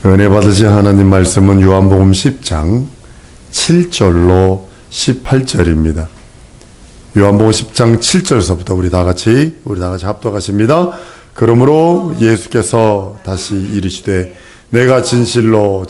은혜 받으신 하나님 말씀은 요한복음 10장 7절로 18절입니다. 요한복음 10장 7절서부터 우리 다 같이 합독하십니다. 그러므로 예수께서 다시 이르시되 내가 진실로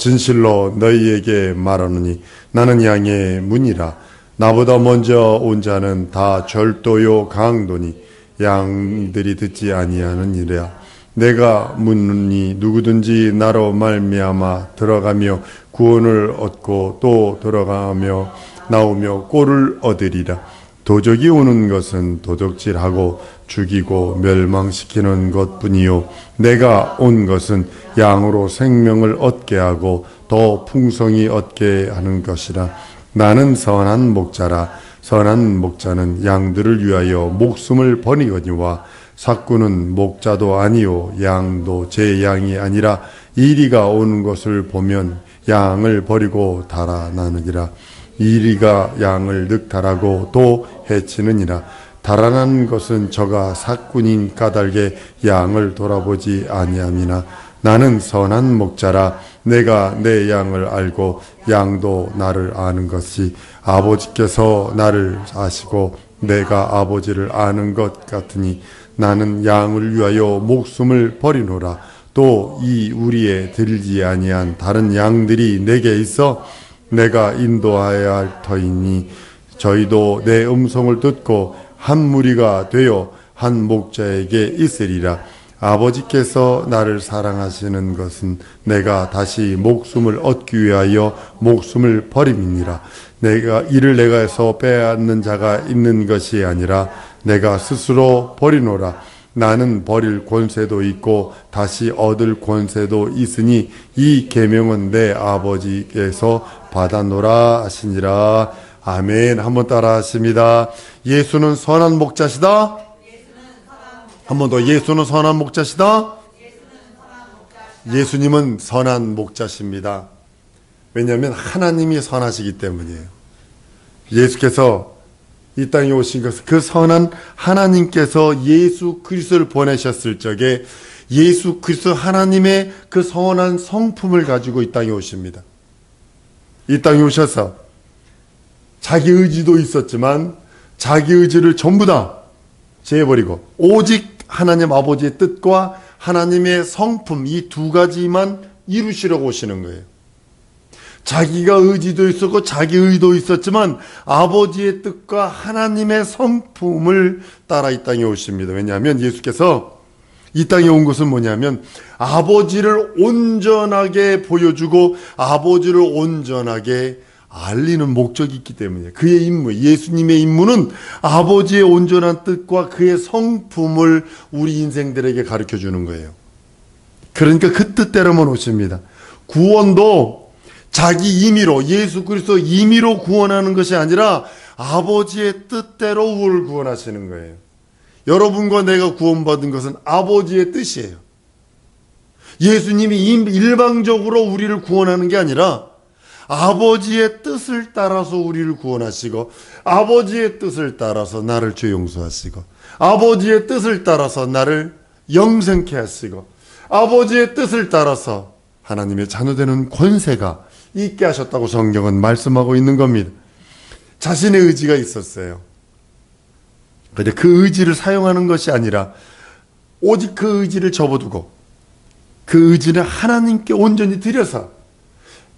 너희에게 말하노니 나는 양의 문이라. 나보다 먼저 온 자는 다 절도요 강도니 양들이 듣지 아니하느니라. 내가 문이 누구든지 나로 말미암아 들어가며 구원을 얻고 또 들어가며 나오며 꼴을 얻으리라. 도적이 오는 것은 도적질하고 죽이고 멸망시키는 것뿐이요 내가 온 것은 양으로 생명을 얻게 하고 더 풍성히 얻게 하는 것이라. 나는 선한 목자라. 선한 목자는 양들을 위하여 목숨을 버리거니와 삭구는 목자도 아니요 양도 제 양이 아니라 이리가 오는 것을 보면 양을 버리고 달아나느니라. 이리가 양을 늑탈하고 또 해치느니라. 달아난 것은 저가 삭군인 까닭에 양을 돌아보지 아니함이나 나는 선한 목자라. 내가 내 양을 알고 양도 나를 아는 것이 아버지께서 나를 아시고 내가 아버지를 아는 것 같으니 나는 양을 위하여 목숨을 버리노라. 또 이 우리에 들지 아니한 다른 양들이 내게 있어 내가 인도하여야 할 터이니 저희도 내 음성을 듣고 한 무리가 되어 한 목자에게 있으리라. 아버지께서 나를 사랑하시는 것은 내가 다시 목숨을 얻기 위하여 목숨을 버림이니라. 이를 내가서 빼앗는 자가 있는 것이 아니라 내가 스스로 버리노라. 나는 버릴 권세도 있고 다시 얻을 권세도 있으니 이 계명은 내 아버지께서 받아노라 하시니라. 아멘. 한번 따라 하십니다. 예수는 선한 목자시다. 한 번 더. 예수는 선한 목자시다. 예수님은 선한 목자십니다. 왜냐하면 하나님이 선하시기 때문이에요. 예수께서 이 땅에 오신 것은 그 선한 하나님께서 예수 그리스도를 보내셨을 적에 예수 그리스도 하나님의 그 선한 성품을 가지고 이 땅에 오십니다. 이 땅에 오셔서 자기 의지도 있었지만 자기 의지를 전부 다 제해버리고 오직 하나님 아버지의 뜻과 하나님의 성품 이 두 가지만 이루시려고 오시는 거예요. 자기가 의지도 있었고 자기 의도 있었지만 아버지의 뜻과 하나님의 성품을 따라 이 땅에 오십니다. 왜냐하면 예수께서 이 땅에 온 것은 뭐냐면 아버지를 온전하게 보여주고 아버지를 온전하게 알리는 목적이 있기 때문이에요. 그의 임무, 예수님의 임무는 아버지의 온전한 뜻과 그의 성품을 우리 인생들에게 가르쳐 주는 거예요. 그러니까 그 뜻대로만 오십니다. 구원도 자기 임의로 예수 그리스도 임의로 구원하는 것이 아니라 아버지의 뜻대로 우리를 구원하시는 거예요. 여러분과 내가 구원받은 것은 아버지의 뜻이에요. 예수님이 일방적으로 우리를 구원하는 게 아니라 아버지의 뜻을 따라서 우리를 구원하시고 아버지의 뜻을 따라서 나를 죄 용서하시고 아버지의 뜻을 따라서 나를 영생케 하시고 아버지의 뜻을 따라서 하나님의 자녀되는 권세가 있게 하셨다고 성경은 말씀하고 있는 겁니다. 자신의 의지가 있었어요. 그런데 그 의지를 사용하는 것이 아니라 오직 그 의지를 접어두고 그 의지는 하나님께 온전히 드려서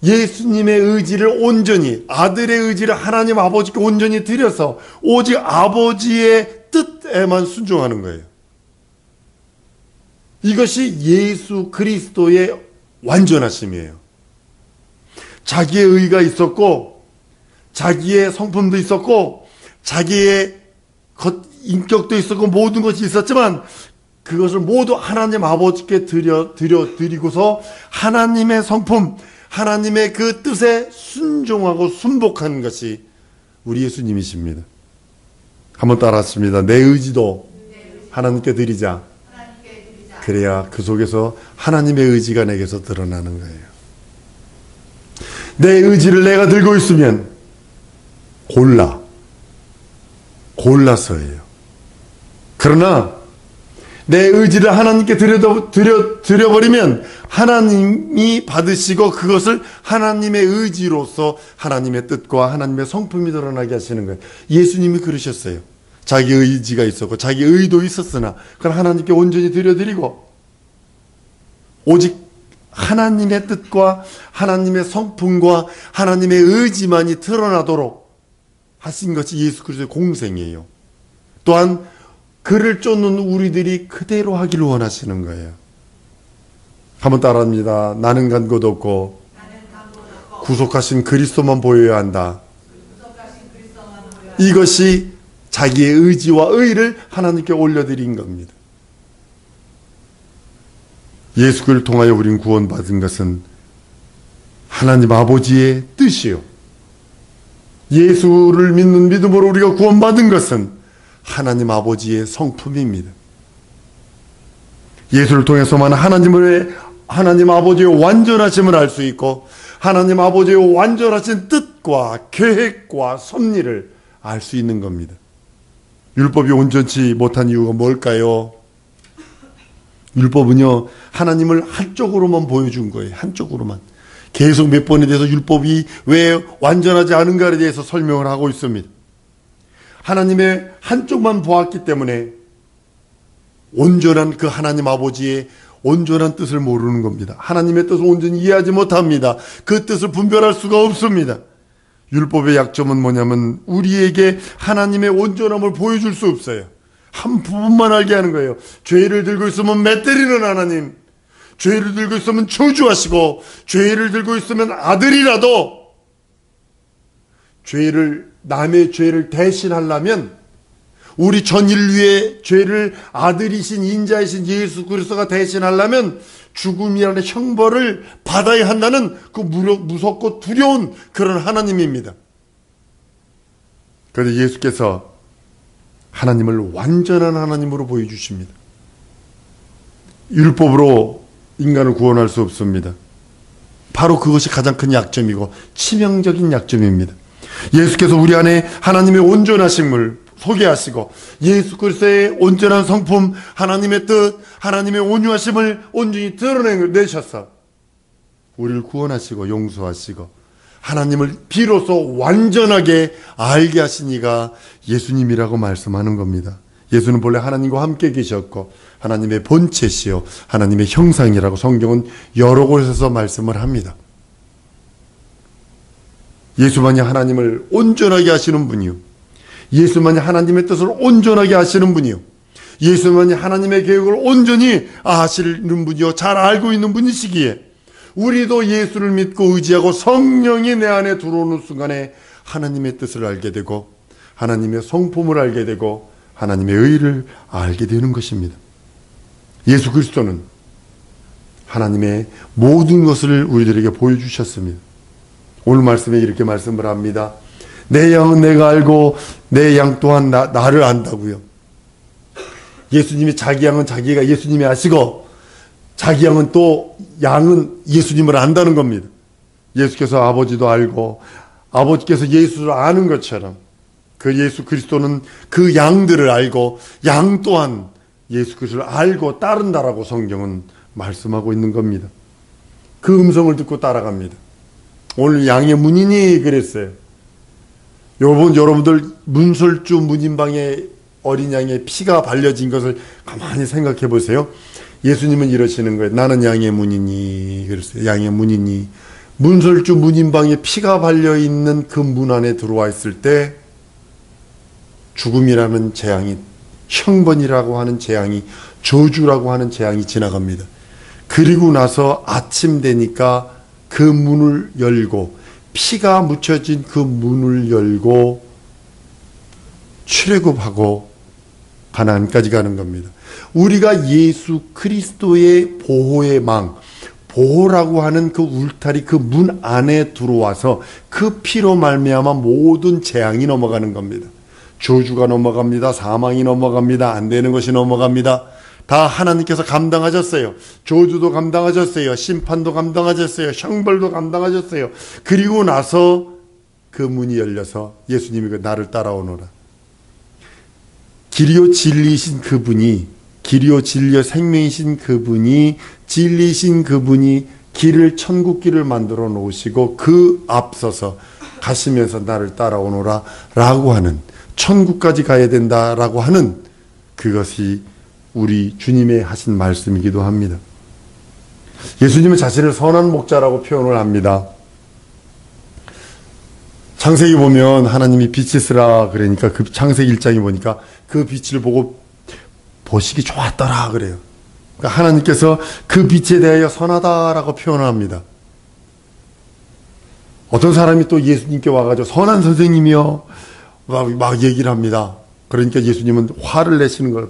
예수님의 의지를 온전히 아들의 의지를 하나님 아버지께 온전히 드려서 오직 아버지의 뜻에만 순종하는 거예요. 이것이 예수 그리스도의 완전하심이에요. 자기의 의가 있었고 자기의 성품도 있었고 자기의 인격도 있었고 모든 것이 있었지만 그것을 모두 하나님 아버지께 드리고서 하나님의 성품 하나님의 그 뜻에 순종하고 순복하는 것이 우리 예수님이십니다. 한번 따라하십니다. 내 의지도 하나님께 드리자. 그래야 그 속에서 하나님의 의지가 내게서 드러나는 거예요. 내 의지를 내가 들고 있으면 골라서예요. 그러나 내 의지를 하나님께 드려버리면 하나님이 받으시고 그것을 하나님의 의지로서 하나님의 뜻과 하나님의 성품이 드러나게 하시는 거예요. 예수님이 그러셨어요. 자기 의지가 있었고 자기 의도 있었으나 그걸 하나님께 온전히 드려드리고 오직 하나님의 뜻과 하나님의 성품과 하나님의 의지만이 드러나도록 하신 것이 예수 그리스도의 공생이에요. 또한 그를 쫓는 우리들이 그대로 하기를 원하시는 거예요. 한번 따라합니다. 나는 간 곳 없고 구속하신 그리스도만 보여야 한다. 이것이 자기의 의지와 의를 하나님께 올려드린 겁니다. 예수 그리스도를 통하여 우리는 구원받은 것은 하나님 아버지의 뜻이요. 예수를 믿는 믿음으로 우리가 구원받은 것은 하나님 아버지의 성품입니다. 예수를 통해서만 하나님 아버지의 완전하심을 알 수 있고 하나님 아버지의 완전하신 뜻과 계획과 섭리를 알 수 있는 겁니다. 율법이 온전치 못한 이유가 뭘까요? 율법은요, 하나님을 한쪽으로만 보여준 거예요. 한쪽으로만. 계속 몇 번에 대해서 율법이 왜 완전하지 않은가에 대해서 설명을 하고 있습니다. 하나님의 한쪽만 보았기 때문에 온전한 그 하나님 아버지의 온전한 뜻을 모르는 겁니다. 하나님의 뜻을 온전히 이해하지 못합니다. 그 뜻을 분별할 수가 없습니다. 율법의 약점은 뭐냐면 우리에게 하나님의 온전함을 보여줄 수 없어요. 한 부분만 알게 하는 거예요. 죄를 들고 있으면 맷때리는 하나님, 죄를 들고 있으면 저주하시고, 죄를 들고 있으면 아들이라도 남의 죄를 대신하려면 우리 전 인류의 죄를 아들이신 인자이신 예수 그리스도가 대신하려면 죽음이라는 형벌을 받아야 한다는 그 무섭고 두려운 그런 하나님입니다. 그런데 예수께서 하나님을 완전한 하나님으로 보여주십니다. 율법으로 인간을 구원할 수 없습니다. 바로 그것이 가장 큰 약점이고 치명적인 약점입니다. 예수께서 우리 안에 하나님의 온전하심을 소개하시고 예수 그리스도의 온전한 성품, 하나님의 뜻, 하나님의 온유하심을 온전히 드러내셔서 우리를 구원하시고 용서하시고 하나님을 비로소 완전하게 알게 하신 이가 예수님이라고 말씀하는 겁니다. 예수는 본래 하나님과 함께 계셨고 하나님의 본체시요 하나님의 형상이라고 성경은 여러 곳에서 말씀을 합니다. 예수만이 하나님을 온전하게 하시는 분이요, 예수만이 하나님의 뜻을 온전하게 하시는 분이요, 예수만이 하나님의 계획을 온전히 아시는 분이요, 잘 알고 있는 분이시기에 우리도 예수를 믿고 의지하고 성령이 내 안에 들어오는 순간에 하나님의 뜻을 알게 되고 하나님의 성품을 알게 되고 하나님의 의를 알게 되는 것입니다. 예수 그리스도는 하나님의 모든 것을 우리들에게 보여주셨습니다. 오늘 말씀에 이렇게 말씀을 합니다. 내 양은 내가 알고 내 양 또한 나를 안다고요. 예수님이 자기 양은 자기가 예수님이 아시고 자기 양은 또 양은 예수님을 안다는 겁니다. 예수께서 아버지도 알고 아버지께서 예수를 아는 것처럼 그 예수 그리스도는 그 양들을 알고 양 또한 예수 그리스도를 알고 따른다라고 성경은 말씀하고 있는 겁니다. 그 음성을 듣고 따라갑니다. 오늘 양의 문인이 그랬어요. 여러분들 문설주 문인방에 어린 양의 피가 발려진 것을 가만히 생각해 보세요. 예수님은 이러시는 거예요. 나는 양의 문인이 그랬어요. 양의 문인이 문설주 문인방에 피가 발려있는 그 문 안에 들어와 있을 때 죽음이라는 재앙이, 형번이라고 하는 재앙이, 저주라고 하는 재앙이 지나갑니다. 그리고 나서 아침 되니까 그 문을 열고 피가 묻혀진 그 문을 열고 출애굽하고 가나안까지 가는 겁니다. 우리가 예수 그리스도의 보호의 망, 보호라고 하는 그 울타리, 그 문 안에 들어와서 그 피로 말미암아 모든 재앙이 넘어가는 겁니다. 저주가 넘어갑니다. 사망이 넘어갑니다. 안 되는 것이 넘어갑니다. 다 하나님께서 감당하셨어요. 저주도 감당하셨어요. 심판도 감당하셨어요. 형벌도 감당하셨어요. 그리고 나서 그 문이 열려서 예수님이 나를 따라오너라. 길이요 진리이신 그분이 길이요 진리요 생명이신 그분이, 진리신 그분이 천국 길을 만들어 놓으시고 그 앞서서 가시면서 나를 따라오노라 라고 하는, 천국까지 가야 된다라고 하는 그것이 우리 주님의 하신 말씀이기도 합니다. 예수님은 자신을 선한 목자라고 표현을 합니다. 창세기 보면 하나님이 빛이으라 그러니까 그 창세기 1장에 보니까 그 빛을 보고 보시기 좋았더라 그래요. 그러니까 하나님께서 그 빛에 대하여 선하다라고 표현을 합니다. 어떤 사람이 또 예수님께 와가지고 선한 선생님이요 막 얘기를 합니다. 그러니까 예수님은 화를 내시는 거예요.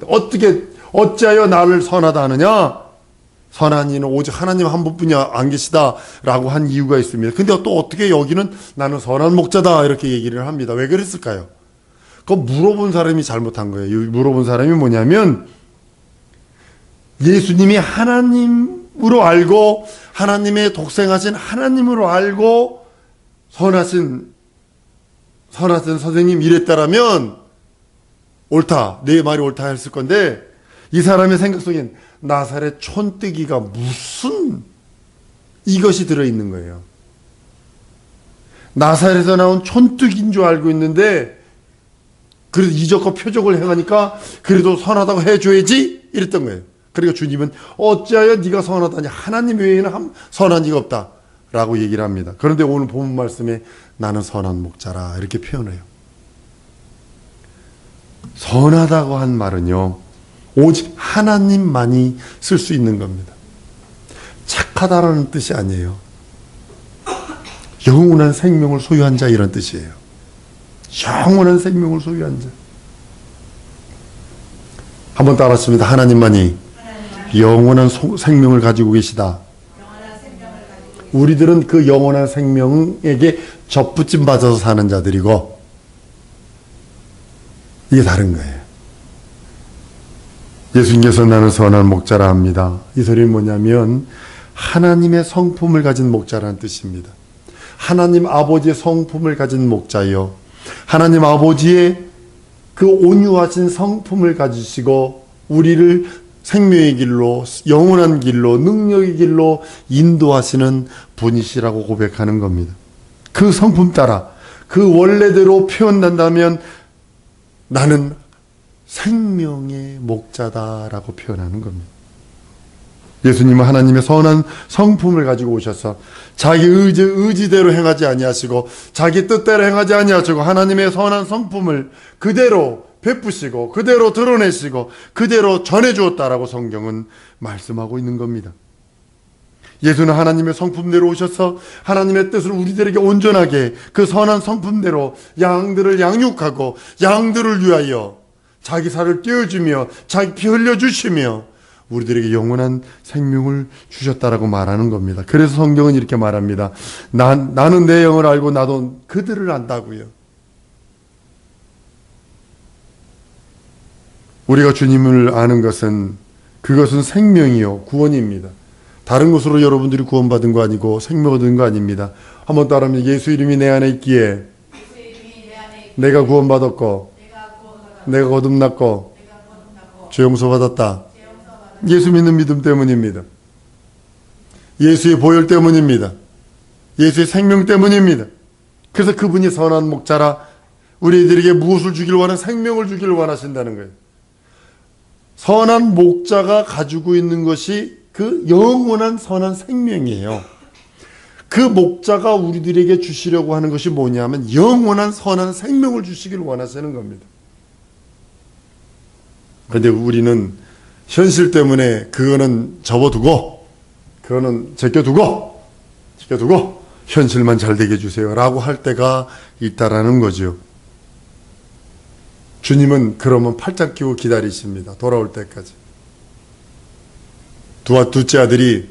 어찌하여 나를 선하다 하느냐? 선한 이는 오직 하나님 한 분뿐이 안 계시다라고 한 이유가 있습니다. 근데 또 어떻게 여기는 나는 선한 목자다 이렇게 얘기를 합니다. 왜 그랬을까요? 그거 물어본 사람이 잘못한 거예요. 물어본 사람이 뭐냐면 예수님이 하나님으로 알고 하나님의 독생하신 하나님으로 알고 선하신 선생님 이랬다라면 옳다, 내 말이 옳다 했을 건데 이 사람의 생각 속엔 나사렛 촌뜨기가 무슨 이것이 들어있는 거예요. 나사렛에서 나온 촌뜨기인 줄 알고 있는데 그래도 이적과 표적을 행하니까 그래도 선하다고 해줘야지 이랬던 거예요. 그러니까 주님은 어찌하여 네가 선하다니 하나님 외에는 선한 이가 없다 라고 얘기를 합니다. 그런데 오늘 본문 말씀에 나는 선한 목자라 이렇게 표현해요. 선하다고 한 말은요 오직 하나님만이 쓸 수 있는 겁니다. 착하다라는 뜻이 아니에요. 영원한 생명을 소유한 자 이런 뜻이에요. 영원한 생명을 소유한 자. 한번 따라했습니다. 하나님만이 영원한 생명을 가지고 계시다. 우리들은 그 영원한 생명에게 접붙임 받아서 사는 자들이고 이게 다른 거예요. 예수님께서 나는 선한 목자라 합니다. 이 소리는 뭐냐면 하나님의 성품을 가진 목자라는 뜻입니다. 하나님 아버지의 성품을 가진 목자요. 하나님 아버지의 그 온유하신 성품을 가지시고 우리를 생명의 길로, 영원한 길로, 능력의 길로 인도하시는 분이시라고 고백하는 겁니다. 그 성품 따라 그 원래대로 표현한다면 나는 생명의 목자다라고 표현하는 겁니다. 예수님은 하나님의 선한 성품을 가지고 오셔서 자기 의지대로 행하지 아니하시고 자기 뜻대로 행하지 아니하시고 하나님의 선한 성품을 그대로 베푸시고 그대로 드러내시고 그대로 전해주었다라고 성경은 말씀하고 있는 겁니다. 예수는 하나님의 성품대로 오셔서 하나님의 뜻을 우리들에게 온전하게 그 선한 성품대로 양들을 양육하고 양들을 위하여 자기 살을 떼어주며 자기 피 흘려주시며 우리들에게 영원한 생명을 주셨다라고 말하는 겁니다. 그래서 성경은 이렇게 말합니다. 나는 내 영을 알고 나도 그들을 안다고요. 우리가 주님을 아는 것은 그것은 생명이요 구원입니다. 다른 것으로 여러분들이 구원받은 거 아니고 생명 얻은 거 아닙니다. 한번 따라하면 예수 이름이 내 안에 있기에 내가 구원받았고 내가 거듭났고 죄 용서받았다. 예수 믿는 믿음 때문입니다. 예수의 보혈 때문입니다. 예수의 생명 때문입니다. 그래서 그분이 선한 목자라 우리들에게 무엇을 주길 원하는 생명을 주길 원하신다는 거예요. 선한 목자가 가지고 있는 것이 그 영원한 선한 생명이에요. 그 목자가 우리들에게 주시려고 하는 것이 뭐냐면 영원한 선한 생명을 주시길 원하시는 겁니다. 그런데 우리는 현실 때문에 그거는 접어두고 그거는 제껴두고 현실만 잘 되게 해주세요 라고 할 때가 있다라는 거죠. 주님은 그러면 팔짱 끼고 기다리십니다. 돌아올 때까지. 둘째 아들이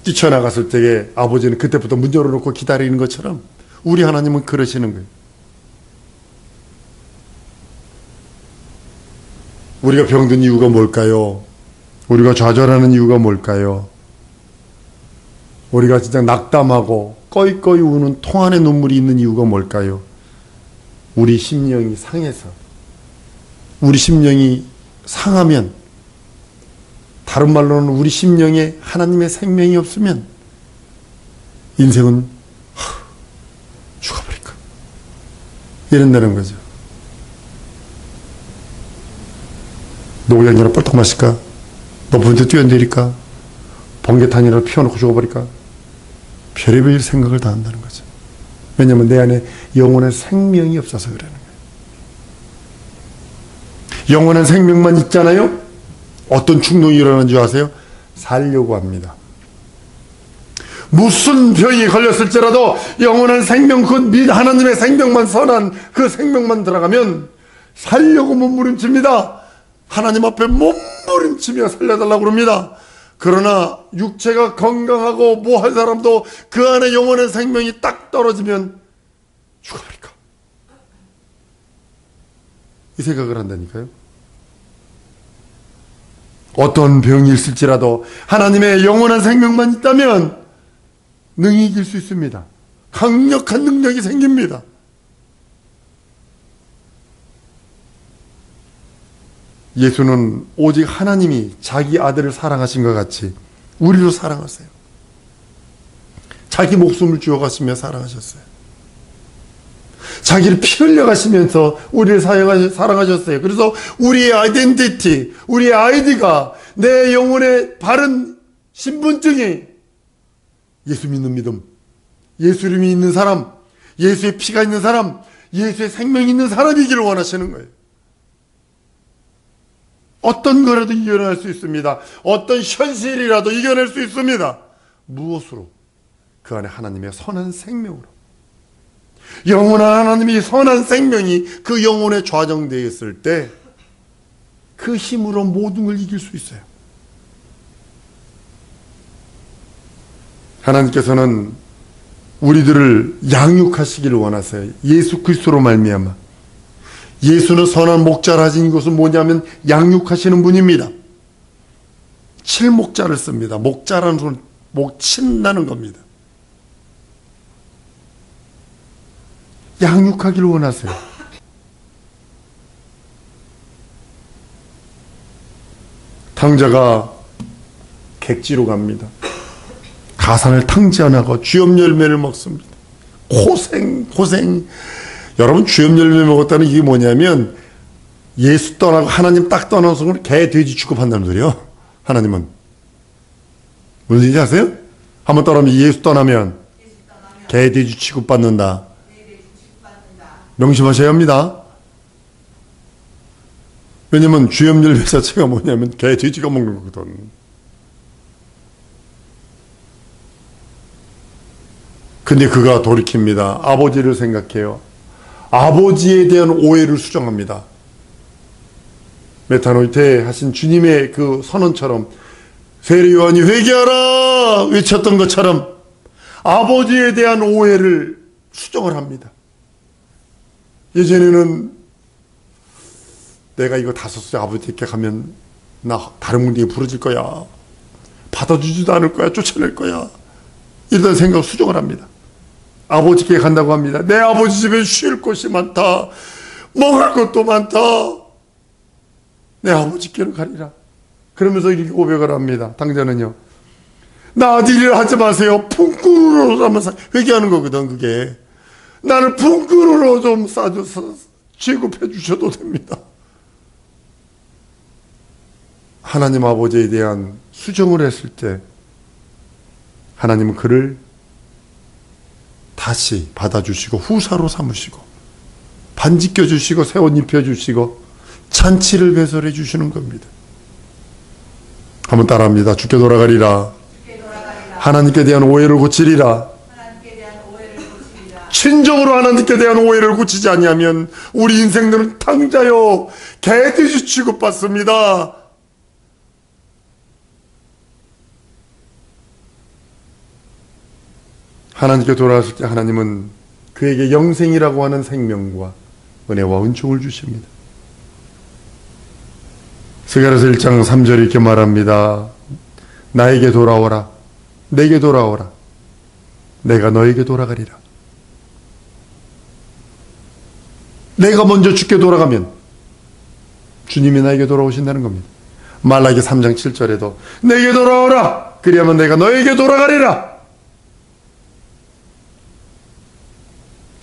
뛰쳐나갔을 때에 아버지는 그때부터 문 열어놓고 기다리는 것처럼 우리 하나님은 그러시는 거예요. 우리가 병든 이유가 뭘까요? 우리가 좌절하는 이유가 뭘까요? 우리가 진짜 낙담하고 꺼이꺼이 우는 통 안에 눈물이 있는 이유가 뭘까요? 우리 심령이 상해서, 우리 심령이 상하면, 다른 말로는 우리 심령에 하나님의 생명이 없으면 인생은 죽어버릴까 이런다는 거죠. 노약이나 뻘떡 마실까? 높은 데 뛰어내릴까? 번개탄이라도 피워놓고 죽어버릴까? 별의별 생각을 다 한다는 거죠. 왜냐하면 내 안에 영원한 생명이 없어서 그러는 거예요. 영원한 생명만 있잖아요. 어떤 충동이 일어나는 줄 아세요? 살려고 합니다. 무슨 병이 걸렸을지라도 영원한 생명, 그 하나님의 생명만, 선한 그 생명만 들어가면 살려고 몸부림칩니다. 하나님 앞에 몸부림치며 살려달라고 그럽니다. 그러나 육체가 건강하고 뭐 할 사람도 그 안에 영원한 생명이 딱 떨어지면 죽어버릴까? 이 생각을 한다니까요. 어떤 병이 있을지라도 하나님의 영원한 생명만 있다면 능히 이길 수 있습니다. 강력한 능력이 생깁니다. 예수는 오직 하나님이 자기 아들을 사랑하신 것 같이 우리도 사랑하세요. 자기 목숨을 주어가시며 사랑하셨어요. 자기를 피 흘려가시면서 우리를 사랑하셨어요. 그래서 우리의 아이덴티티, 우리의 아이디가, 내 영혼의 바른 신분증이 예수 믿는 믿음, 예수 이름이 있는 사람, 예수의 피가 있는 사람, 예수의 생명이 있는 사람이기를 원하시는 거예요. 어떤 거라도 이겨낼 수 있습니다. 어떤 현실이라도 이겨낼 수 있습니다. 무엇으로? 그 안에 하나님의 선한 생명으로. 영원한 하나님의 선한 생명이 그 영혼에 좌정되어 있을 때 그 힘으로 모든 걸 이길 수 있어요. 하나님께서는 우리들을 양육하시기를 원하세요. 예수 그리스도로 말미암아. 예수는 선한 목자를 하신 것은 뭐냐면 양육하시는 분입니다. 칠목자를 씁니다. 목자라는 손, 목 친다는 겁니다. 양육하기를 원하세요. 탕자가 객지로 갑니다. 가산을 탕지하나고 쥐염 열매를 먹습니다. 고생. 여러분, 쥐염 열매 먹었다는 이게 뭐냐면 예수 떠나고 하나님 딱 떠나는 순간 개, 돼지 취급한다는 소리요. 하나님은. 무슨 얘기인지 아세요? 한번 떠나면 예수 떠나면 개, 돼지 취급받는다. 명심하셔야 합니다. 왜냐면 쥐염 열매 자체가 뭐냐면 개, 돼지가 먹는 거거든. 근데 그가 돌이킵니다. 아버지를 생각해요. 아버지에 대한 오해를 수정합니다. 메타노이테 하신 주님의 그 선언처럼 세례 요한이 회개하라 외쳤던 것처럼 아버지에 대한 오해를 수정을 합니다. 예전에는 내가 이거 5살 아버지께 가면 나 다른 문제에 부러질 거야. 받아주지도 않을 거야. 쫓아낼 거야. 이런 생각 수정을 합니다. 아버지께 간다고 합니다. 내 아버지 집에 쉴 곳이 많다. 먹을 것도 많다. 내 아버지께로 가리라. 그러면서 이렇게 고백을 합니다. 당자는요. 나한테 일을 하지 마세요. 품꾼으로 한번 회개하는 거거든, 그게. 나를 품꾼으로 좀 싸줘서 취급해 주셔도 됩니다. 하나님 아버지에 대한 수정을 했을 때 하나님은 그를 다시 받아주시고 후사로 삼으시고 반지 껴주시고 새 옷 입혀주시고 잔치를 배설해 주시는 겁니다. 한번 따라합니다. 주께 돌아가리라. 하나님께 대한 오해를 고치리라. 친정으로 하나님께 대한 오해를 고치지 아니하면 우리 인생들은 탕자요 개돼지 취급받습니다. 하나님께 돌아왔을 때 하나님은 그에게 영생이라고 하는 생명과 은혜와 은총을 주십니다. 스가랴서 1장 3절에 이렇게 말합니다. 나에게 돌아오라. 내게 돌아오라. 내가 너에게 돌아가리라. 내가 먼저 주께 돌아가면 주님이 나에게 돌아오신다는 겁니다. 말라기 3장 7절에도 내게 돌아오라 그리하면 내가 너에게 돌아가리라.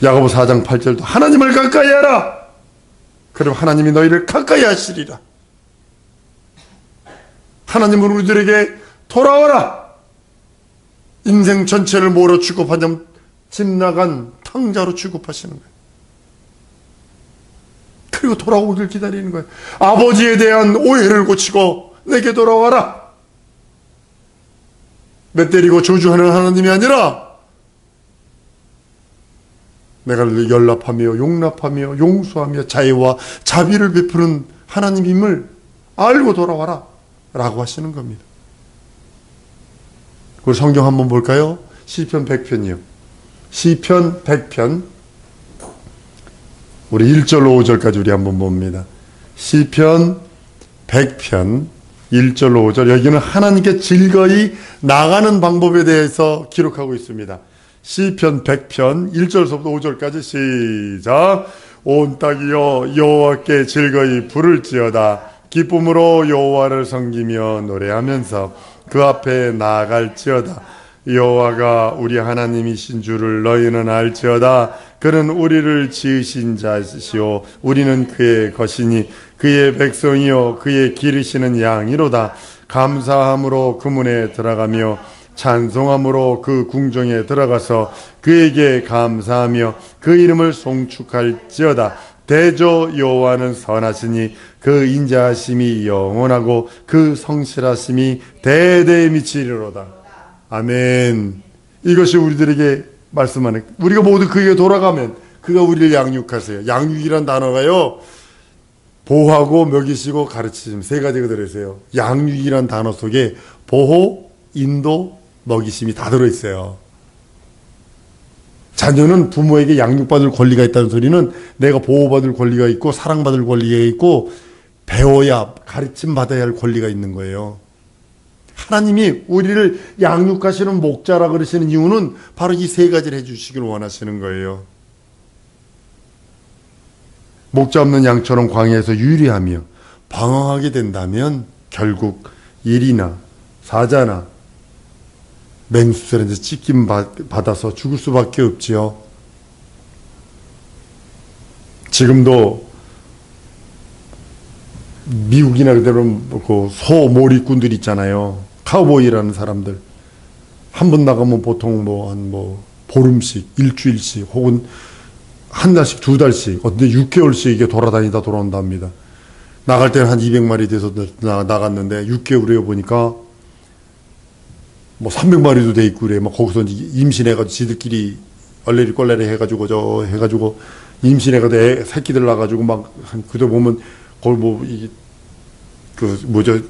야고보 4장 8절도 하나님을 가까이 하라 그럼 하나님이 너희를 가까이 하시리라. 하나님은 우리들에게 돌아와라. 인생 전체를 뭐로 취급하냐면 집 나간 탕자로 취급하시는 거예요. 그리고 돌아오길 기다리는 거예요. 아버지에 대한 오해를 고치고 내게 돌아와라. 매 때리고 저주하는 하나님이 아니라 내가 연락하며 용납하며 용서하며 자애와 자비를 베푸는 하나님임을 알고 돌아와라 라고 하시는 겁니다. 우리 성경 한번 볼까요? 시편 100편이요. 시편 100편 우리 1절로 5절까지 우리 한번 봅니다. 시편 100편 1절로 5절 여기는 하나님께 즐거이 나가는 방법에 대해서 기록하고 있습니다. 시편 100편 1절서부터 5절까지 시작. 온 땅이여 여호와께 즐거이 부를지어다. 기쁨으로 여호와를 섬기며 노래하면서 그 앞에 나아갈지어다. 여호와가 우리 하나님이신 줄을 너희는 알지어다. 그는 우리를 지으신 자시오 우리는 그의 것이니 그의 백성이요 그의 기르시는 양이로다. 감사함으로 그 문에 들어가며 찬송함으로 그 궁정에 들어가서 그에게 감사하며 그 이름을 송축할지어다. 대저 여호와는 선하시니 그 인자하심이 영원하고 그 성실하심이 대대에 미치리로다. 아멘. 이것이 우리들에게 말씀하는, 우리가 모두 그에게 돌아가면 그가 우리를 양육하세요. 양육이란 단어가요, 보호하고 먹이시고 가르치심 세 가지가 들어있어요. 양육이란 단어 속에 보호, 인도, 먹이심이 다 들어있어요. 자녀는 부모에게 양육받을 권리가 있다는 소리는 내가 보호받을 권리가 있고 사랑받을 권리가 있고 배워야 가르침 받아야 할 권리가 있는 거예요. 하나님이 우리를 양육하시는 목자라 그러시는 이유는 바로 이 세 가지를 해주시길 원하시는 거예요. 목자 없는 양처럼 광야에서 유리하며 방황하게 된다면 결국 일이나 사자나 맹수들한테 찢김 받아서 죽을 수밖에 없지요. 지금도 미국이나 그대로 그 소몰이꾼들 있잖아요. 카우보이라는 사람들. 한 번 나가면 보통 보름씩, 일주일씩, 혹은 한 달씩, 두 달씩, 어떤 6개월씩 이게 돌아다니다 돌아온답니다. 나갈 때는 한 200마리 돼서 나갔는데 6개월에 보니까 300마리도 돼 있고 그래. 거기서 임신해가지고 지들끼리 얼레리 꼴레리 해가지고 임신해가지고 새끼들 나가지고 그때 보면 거기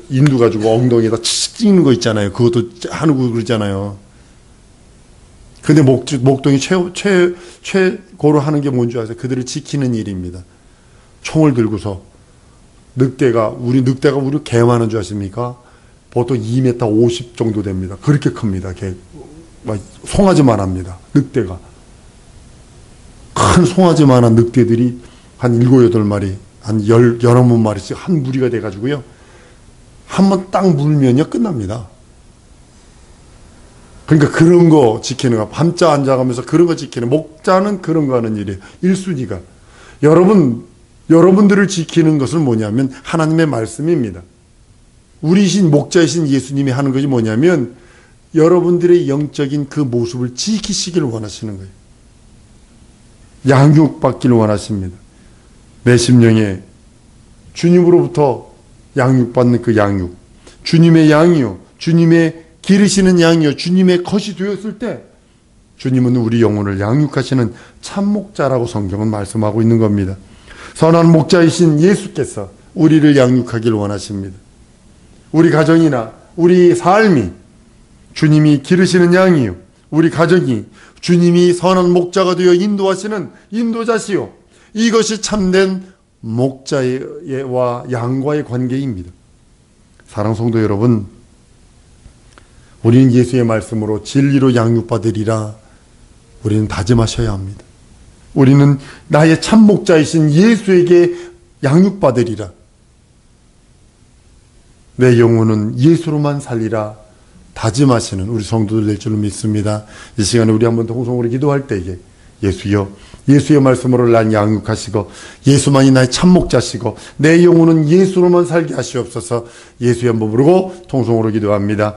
인두 가지고 엉덩이에다 찍는 거 있잖아요. 그것도 하고 그러잖아요. 근데 목동이 최고로 하는 게 뭔지 아세요? 그들을 지키는 일입니다. 총을 들고서 늑대가 우리 개 많은 줄 아십니까? 보통 2m 50 정도 됩니다. 그렇게 큽니다. 송아지만 합니다. 늑대가. 큰 송아지만한 늑대들이 한 7, 8마리, 한 11마리씩 한 무리가 돼가지고요. 한번 딱 물면요, 끝납니다. 그러니까 그런 거 지키는 거, 밤자 앉아가면서 그런 거 지키는, 목자는 그런 거 하는 일이에요. 1순위가. 여러분들을 지키는 것은 뭐냐면 하나님의 말씀입니다. 우리신 목자이신 예수님이 하는 것이 뭐냐면 여러분들의 영적인 그 모습을 지키시기를 원하시는 거예요. 양육받기를 원하십니다. 내 심령에 주님으로부터 양육받는 그 양육, 주님의 양이요, 주님의 기르시는 양이요, 주님의 것이 되었을 때 주님은 우리 영혼을 양육하시는 참목자라고 성경은 말씀하고 있는 겁니다. 선한 목자이신 예수께서 우리를 양육하기를 원하십니다. 우리 가정이나 우리 삶이 주님이 기르시는 양이요, 우리 가정이 주님이 선한 목자가 되어 인도하시는 인도자시요, 이것이 참된 목자와 양과의 관계입니다. 사랑하는 성도 여러분, 우리는 예수의 말씀으로 진리로 양육받으리라 우리는 다짐하셔야 합니다. 우리는 나의 참 목자이신 예수에게 양육받으리라. 내 영혼은 예수로만 살리라 다짐하시는 우리 성도들 될 줄로 믿습니다. 이 시간에 우리 한번 통성으로 기도할 때에 예수여, 예수의 말씀으로 난 양육하시고 예수만이 나의 참목자시고 내 영혼은 예수로만 살게 하시옵소서. 예수의 한번 부르고 통성으로 기도합니다.